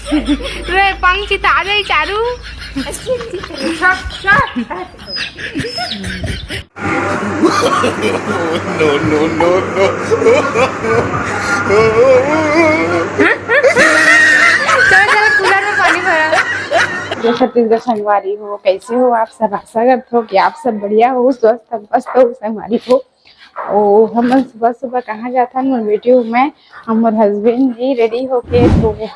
रे पंक्ति आ जाए Charu. No, no, no, no. चलो चलो कूलर में पानी भरा। जय छत्तीसगढ़ संगवारी हो, कैसे हो आप सब? आशा करते हो कि आप सब बढ़िया हो, स्वस्थ मस्त हो संगवारी हो। ओ हम सुबह सुबह कहाँ जाता है मोर वीडियो में हमारे हस्बैंड जी रेडी होके, तो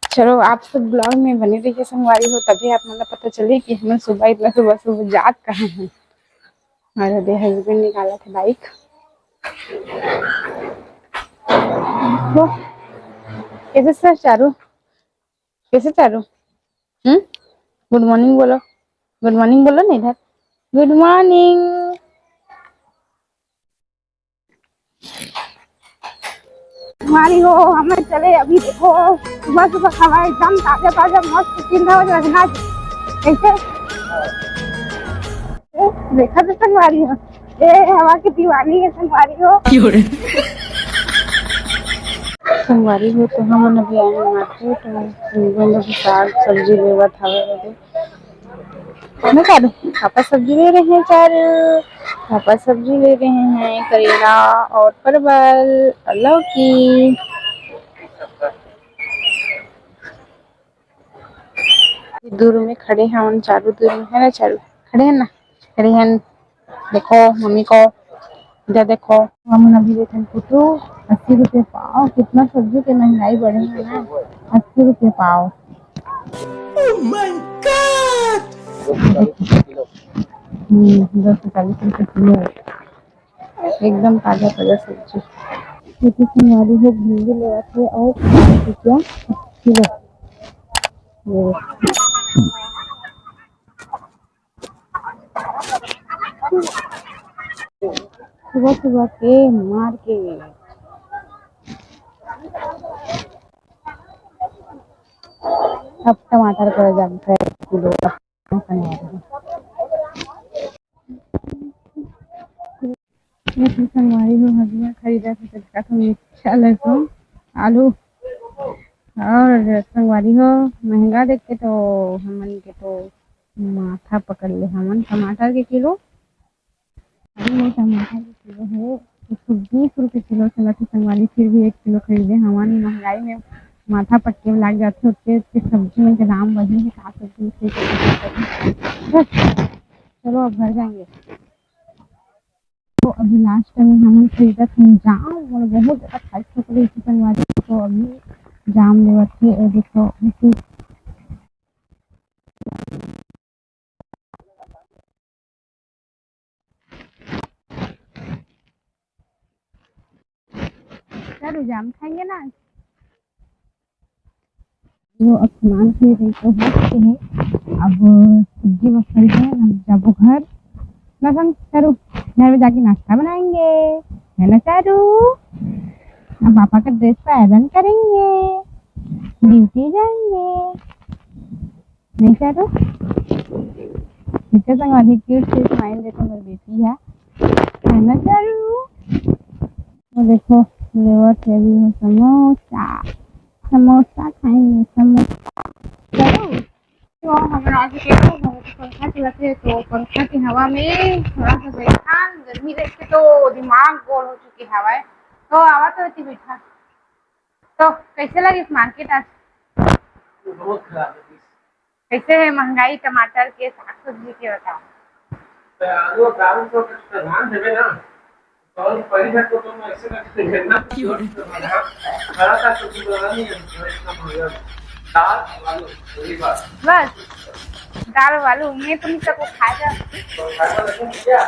चलो आप सब ब्लॉग में बने रहिए संगवारी हो, तभी आप मतलब पता चले कि हम सुबह इतना सुबह सुबह जात कहाँ हैं। हमारे हस्बैंड निकाला था बाइक। तो कैसे सर चारू, कैसे चारू? गुड मॉर्निंग बोलो, गुड मॉर्निंग बोलो ना इधर, गुड मॉर्निंग। हमारी हो हमें चले अभी, देखो सुबह सुबह हवा एकदम ताजा ताजा मस्त 3 बजे लगना कैसे देखा तो संगवारी हो, ये हवा की दीवानी है संगवारी हो। संगवारी हो तो हम अभी आए हैं मार्केट में, साग सब्जी लेवा था ना चारू। पापा सब्जी ले रहे हैं चारू, पापा सब्जी ले रहे हैं करेला और परवल और लौकी। दूर में खड़े हैं उन चारू, दूर में है ना चारू, खड़े हैं ना, खड़े हैं। देखो मम्मी को इधर देखो, हम अभी देखे कुटू 80 रुपये पाव। कितना सब्जी की महंगाई बढ़ी है ना, 80 रुपये पाव। Oh my God! 10-40 रुपये किलो, एकदम ताजा ताजा सब्जी। छोटी संगवारी हो भिंडी लेवा थे और क्या किलो सुबह सुबह के मार के। अब टमाटर पर जाता है किलो संगवारी हो। हजमा खरीदा था तरीका तो मिर्चा लहसुन आलू, और संगवारी हो महंगा देख के तो हमन के तो माथा पकड़ ले। हमन टमाटर के किलो, टमाटर के किलो है 120 रुपये किलो चला था संगवारी। फिर भी 1 किलो खरीदे। हमारी महंगाई में माथा पट्टे लग जाते होते सब्जी में के दाम बढ़े हैं। का सब्जी चलो अब घर जाएंगे। तो अभी लास्ट में हमने खरीदा था जाम, और बहुत ज़्यादा खाई चुके संगवारी। तो अभी जाम लेवा थे और देखो चलो जाम खाएंगे ना। वो अब सामान खरीद रही तो होते हैं, अब सब्जी बस खरीदे हैं, हम जाबो घर ना संग चारू। घर में जाके नाश्ता बनाएंगे है ना चारू। अब पापा का ड्रेस पर आयरन करेंगे, ड्यूटी जाएंगे नहीं चारू। इसके संग अधिक क्यूट से स्माइल देखो मेरी बेटी है ना चारू। वो देखो लेवर थे भी हो समोसा, समोसा खाएंगे समोसा। चलो तो हमारा आज के पंखा चलाते हैं, तो पंखा की हवा में थोड़ा सा बैठा, गर्मी देख के तो दिमाग गोल हो चुकी हवा है। तो आवा तो होती बैठा। तो कैसे लगी इस मार्केट आज? बहुत खराब है। कैसे है महंगाई टमाटर के साग सब्जी के बताओ। आलू दाल को ध्यान देवे ना, तो परिवार को तो ऐसे करके देना खड़ा था तो नहीं है। दाल आलू वही बात बस दाल वालू में तुम सबको खाएगा तो खाना लेकिन क्या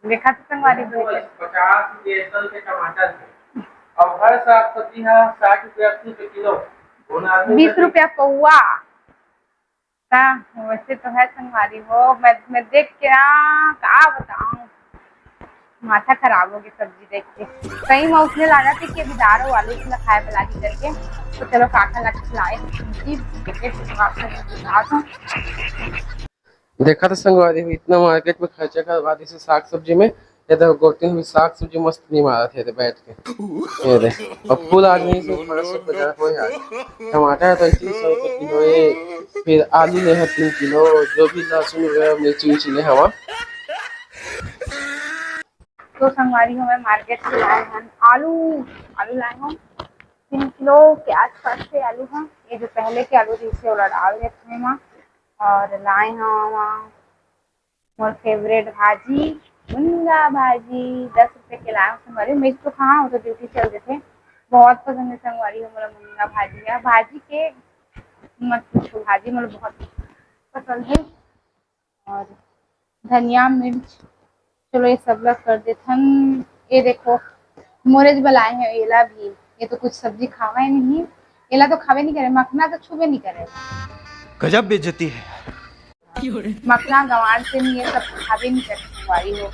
देखा तो संगवारी 50 के टमाटर थे। अब हर साग सब्जी है 60 रुपया 80 रुपये किलो, 20 रुपया पौवा। वैसे तो है संगवारी हो, मैं देख के क्या बताऊं, माथा खराब हो गई सब्जी देख के। कहीं मैं उसने लगा थी कि अभी दाल वालू खाए बलागी करके, तो चलो काका ला खिलाए देखा था संगवारी इतना मार्केट में खर्चा करवा दी साग सब्जी में, ये तो गोटिन भी साग सब्जी मस्त नहीं मारा थे बैठ के। ये देख अब फुल आदमी से 550 हो यार। टमाटर तो 300 रुपये किलो है। फिर आलू ले है 3 किलो, जो भी लहसुन वगैरह मिर्ची उर्ची ले हवा। तो संगवारी हमें मार्केट से लाए हैं आलू लाए हम 3 किलो के आसपास से आलू हैं। ये जो पहले के आलू थे इसे वाला डाल देते हैं माँ। और लाए हैं मोर फेवरेट भाजी मुनगा भाजी 10 रुपये के लाए संगवारी। मेरे तो कहाँ हो तो ड्यूटी चल रहे थे, बहुत पसंद है संगवारी हमारा मुनगा भाजी है। भाजी के मत पूछो, भाजी मुझे बहुत पसंद है। और धनिया मिर्च चलो ये सब लोग कर देते हम। ये देखो मोरेज बनाए हैं एला भी। ये तो कुछ सब्जी खावा ही नहीं, एला तो खावे नहीं करे, मखना तो छुबे नहीं करे। गजब बेइज्जती है। मखना गंवार से नहीं, ये सब खावे नहीं करे संगवारी हो।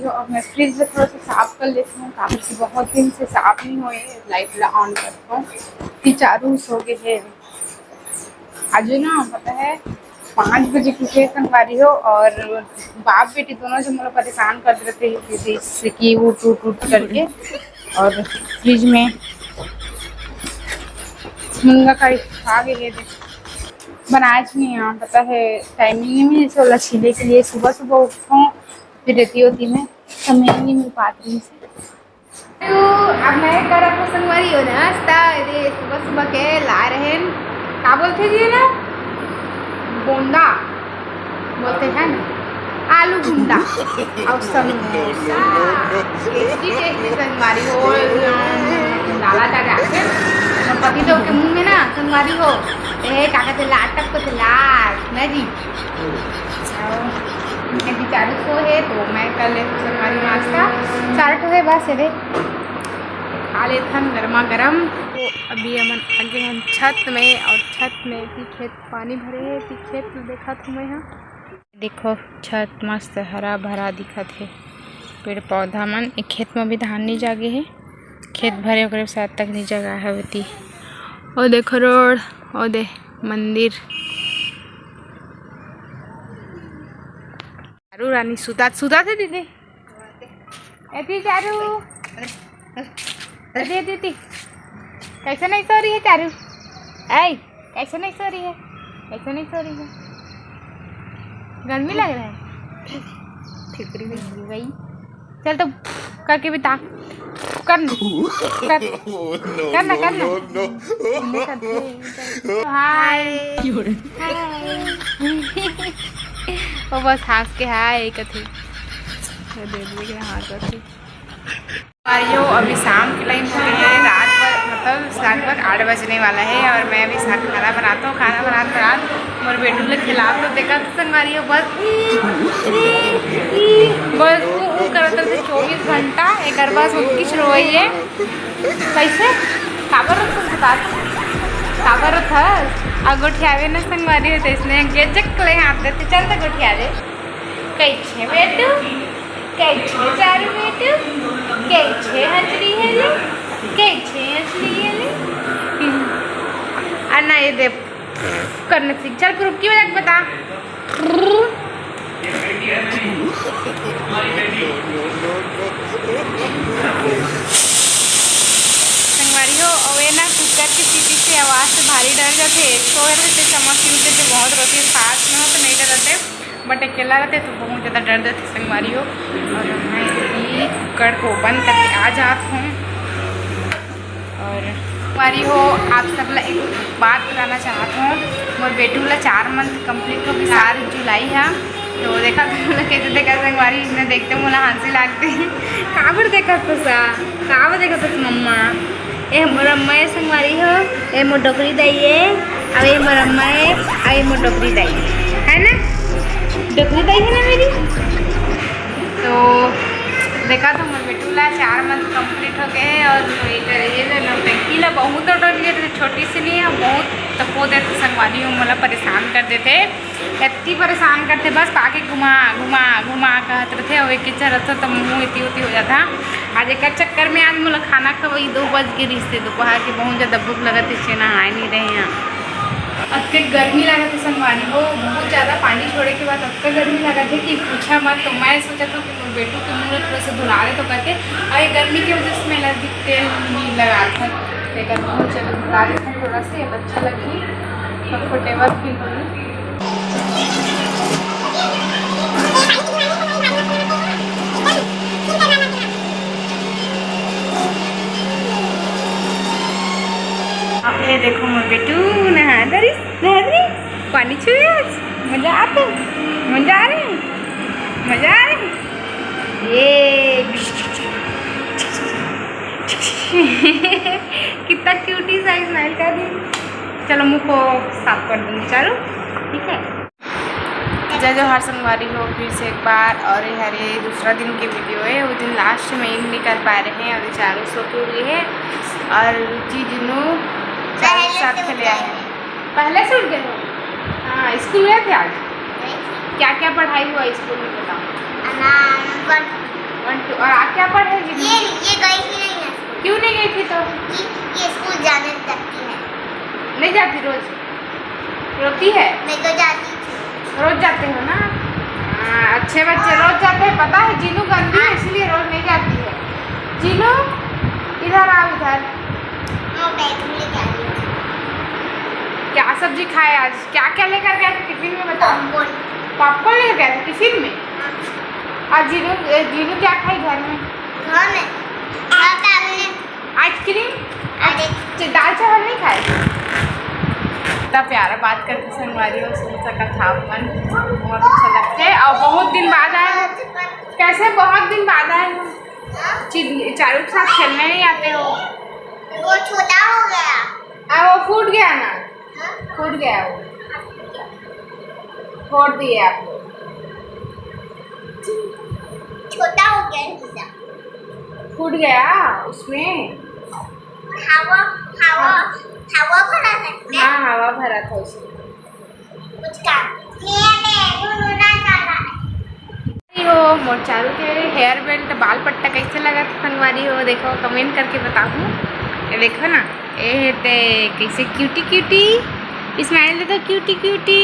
अब मैं फ्रिज से थोड़ा सा साफ कर लेती हूँ, काफी बहुत दिन से साफ नहीं हुए। लाइट ऑन करता हूँ कि चारू सो गए है। आज ना पता है 5 बजे कुछ संगवारी हो, और बाप बेटी दोनों से मुझे परेशान कर देते हैं कि उठ करके। और फ्रिज में मुनगा का खा गए बनाया नहीं है, पता है टाइमिंग में जैसे वाला छीले के लिए सुबह उठूँ फिर रहती होती मैं समय नहीं मिल पाती से। तो अब मैं कर आपको संगवारी हो नाश्ता। ये सुबह के ला रहे हैं, क्या बोलते जी ना, बोंदा बोलते हैं ना, आलू गुंडा और समोसा। टेस्टी संगवारी हो डाला था जाके पति तो के मुंह में ना संगवारी हो क्या कहते लाट टप को लाट ना जी। अभी 4 को है तो मैं कर लेती हूँ संगवारी नाश्ता। 4 को है बस ये खा लेते हम गर्मा गर्म। तो अभी हम आगे हम छत में, और छत में भी खेत पानी भरे है। खेत में देखा था मैं यहाँ, देखो छत मस्त हरा भरा दिखा थे, पेड़ पौधा मन। एक खेत में भी धान नहीं जागे है, खेत भरे ओकरे साथ तक नहीं जगह है होती। और देखो रोड, और दे मंदिर। चारू रानी सुता थे दीदी। ऐसी चारू दीदी कैसे नहीं सो रही है चारू? ऐ कैसे नहीं सो रही है? कैसे नहीं सो रही है? गर्मी लग रहा है? ठिकरी लगी गई। चल तो करके बिता करना हाय वो बस हंस के हाय कथी हाँ कथी। अभी शाम के टाइम हो गई है, रात पर मतलब लगभग 8 बजने वाला है। और मैं अभी खाना बनाता हूँ। खाना बनाते और बेटू ने खिला तो देखा तो संगवारी हो बस करते थे 24 घंटा। एक बार उनकी शुरू हुई है कैसे काबर काबर था गोठियावे न संगवारी होते इसने गेजक ले हाथ देते चलते गोठियावे कैसे बेटू कैसे चारू बेटू कैसे हंसरी है ले कैसे हंसरी है ले अन्ना ये दे करने सीख। चल ग्रुप की वजह बता। संगवारी हो अवे ना कुकर की सीटी से आवाज़ से भारी डर जाते। सो रहते चमक उठते थे बहुत रोती है, पास में हो तो नहीं डरते, बट अकेला रहते तो बहुत ज़्यादा डर देते संगवारी हो। और मैं भी कुकर को बंद करके आ जाती हूँ। और संगवारी हो आप सब ला एक बात बताना चाहती हूँ, मोर बेटू ला 4 मंथ कंप्लीट हो गई 4 जुलाई है। तो देखा तो कैसे देखा संगवारी इसने देखते मुझे हंसी लगती है। काबर देखा तो सा काबर देखा तो मम्मा ए मोर अम्मा है संगवारी हो ए मोर डोकरी दाइए अब ये मोर अम्मा है अब ये मोर डोकरी दाई है ना, डोकरी दाई है ना मेरी। तो देखा तो मोर बेटूला 4 मंथ कंप्लीट हो गए हैं और ये नौटंकी ला बहुत छोटी सी नहीं है, बहुत तपो देते संगवारी मोला परेशान कर देते, इतनी परेशान करते बस पाके घुमा घुमा घुमा कहते रहते और एक रहता तो मुँह इतनी उती हो जाता। आज एक चक्कर में आज मोला खाना खवाई 2 बज के रिश्ते दोपहर के बहुत ज़्यादा भूख लगा इससे नहाए नहीं रहे हैं। अब तक गर्मी लगा थी संगवारी हो, बहुत ज़्यादा पानी छोड़े के बाद अब तक गर्मी लगा थी कि पूछा मत। तो मैं सोचा था कि बेटू के मुँह थोड़ा सा धुला रहे तो करके, और ये गर्मी की वजह से मैं नज़दीक तेल नहीं लगा था, लेकिन बहुत ज़्यादा धुला रहे थे थोड़ा सा, अब अच्छा लगी, कंफर्टेबल फील हुई। अब ये देखो मोर बेटू नहा दरी पानी छुए, मजा आते, मजा आ रहे, मजा आ रहे ये कितना क्यूटी सा स्माइल कर दी। चलो मुँह को साफ कर दूँगी चारू, ठीक है। जय जोहार संगवारी हो फिर से एक बार, और ये दूसरा दिन की वीडियो है। वो दिन लास्ट में इन नहीं कर पा रहे हैं, और चारों सो के हुए हैं, और रुचि जिनू साथ खेले आए हैं। पहले से उठ गए हो? हाँ, स्कूल गए थे आज? क्या क्या पढ़ाई हुआ स्कूल में बताओ? 1 2 और आप क्या पढ़े? ये गई थी नहीं है। क्यों नहीं गई थी? तो ये स्कूल जाने लगती है। नहीं जाती रोज? रोती है? मैं तो जाती थी। रोज जाते हो ना? हाँ, अच्छे बच्चे रोज जाते हैं। पता है जीनू गंदी है इसलिए रोज नहीं जाती है। जीनू इधर आओ, इधर। क्या सब्जी खाए आज? क्या क्या लेकर गए थे टिफिन में बताओ? पॉपकॉर्न लेकर गए थे टिफिन में? और जीनू क्या खाई घर में? आइसक्रीम, दाल चावल नहीं खाए? इतना प्यारा बात करते संगवारी हो, सुन सका था मन, बहुत अच्छा लगता है। और बहुत दिन बाद आए हो। कैसे बहुत दिन बाद आए हो? चारू के साथ खेलने नहीं आते हो? वो छोटा हो गया। वो फूट गया ना? फूट गया, वो छोड़ दिए आप लोग। छोटा हो गया, फूट गया उसमें हवा भरा था। हाँ, हवा भरा था उसमें। कुछ काम हो मोर चारू के हेयर बेल्ट बाल पट्टा कैसे लगा था संगवारी हो? देखो कमेंट करके बताऊँ। ये देखो ना, ये ते कैसे क्यूटी क्यूटी स्माइल दे, तो क्यूटी क्यूटी।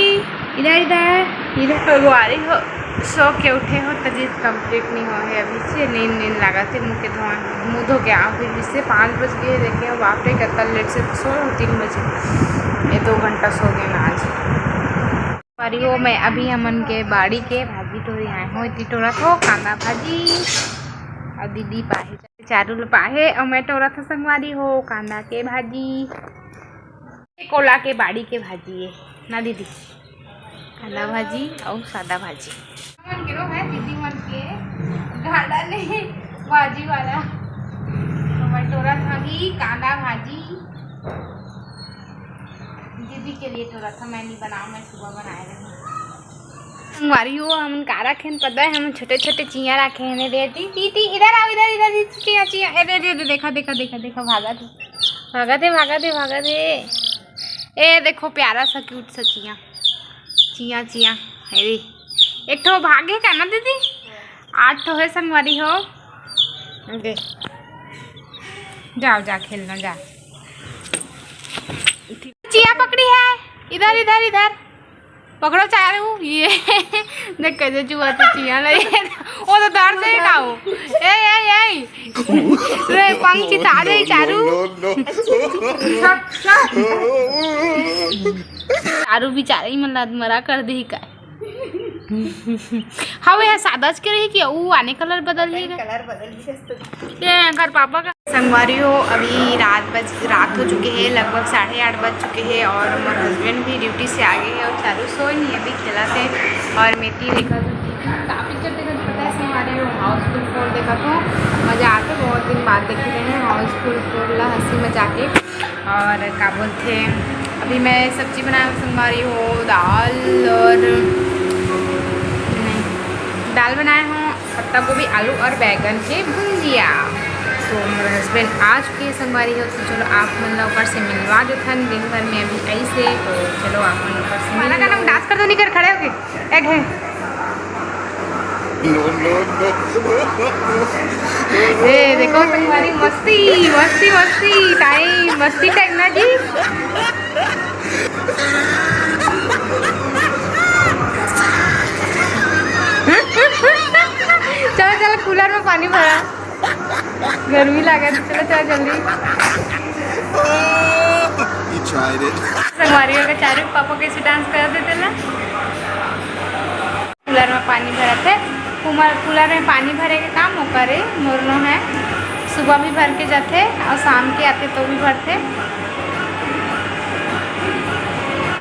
इधर इधर इधर संगवारी हो, सो के उठे हो, तबीयत कंप्लीट नहीं हो है अभी से, नींद लगा थे। मुँह धो के आओ फिर से 5 बज गए। देखे बाप रे कितना लेट से सो 3 बजे, ये 2 घंटा सो गए ना आज पारी हो। मैं अभी हमन के बाड़ी के भाजी टोरी आए हो, इतनी टोरा थो कांदा भाजी, और दीदी पाहे चारू पाहे, और मैं टोरा था संगवारी हो कांदा के भाजी, कोला के बाड़ी के भाजी है ना दीदी, कांदा भाजी और सादा भाजी। मन के है दीदी मन के गाड़ा नहीं भाजी वाला, तो मैं टोरा था कि कांदा भाजी दीदी के लिए टोरा था, मैं नहीं बनाऊँ, मैं सुबह बनाए रही। संगवारी हो हम का रखे हैं पता है? हम छोटे छोटे चिया रखे हैं। दीदी इधर आओ, इधर इधर चिया चिया, अरे देखा देखा देखा देखा, भागा थे भागा थे भागा थे भागा थे। ए देखो प्यारा सा क्यूट सा चिया चिया चिया, अरे एक तो भागे का ना दीदी, 8 तो है संगवारी हो। ओके जाओ जा खेलना जा। चिया पकड़ी है, इधर इधर इधर पकड़ो चारू। ये देख कैसे जुआ तो चिया लगे, वो तो डर से खाओ। ए रे पंख चिता दे चारू। चारू बेचारी मन मरा कर दी का। हाँ वो सादाज के रही कि वो आने कलर बदल ही ये घर पापा का। संगवारी हो अभी रात हो चुके हैं, लगभग 8:30 बज चुके हैं, और मेरे हस्बैंड भी ड्यूटी से आ गए हैं, और चारू सोए नहीं अभी खेला थे। और मेथी देखा तो काफ़ी जब देखा तो पता है संगवारी हो हाउसफुल 4 देखा तो मज़ा आते, बहुत दिन बाद देख रहे हैं हाउसफुल 4 हंसी मजाक के। और क्या बोलते अभी मैं सब्जी बनाया संगवारी हो, दाल बनाए हूँ पत्ता गोभी, आलू और बैगन के भुजिया। तो मेरे हस्बैंड आज के संगवारी हो, तो चलो आप मन ला ऊपर से मिलवा देथन दिन भर में अभी ऐसे। तो चलो आप मन ऊपर से माना का नाम डांस कर दो, नहीं कर खड़े होके एक है ए देखो संगवारी मस्ती मस्ती मस्ती टाइम ना जी। चलो चलो कूलर में पानी भरा, गर्मी लगा, चलो चलो जल्दी। संगवारियों के चारों पापा कैसे डांस कर देते ना। कूलर में पानी भरा थे, कूलर में पानी भरे के काम वो करे मोरनो है। सुबह भी भर के जाते और शाम के आते तो भी भरते।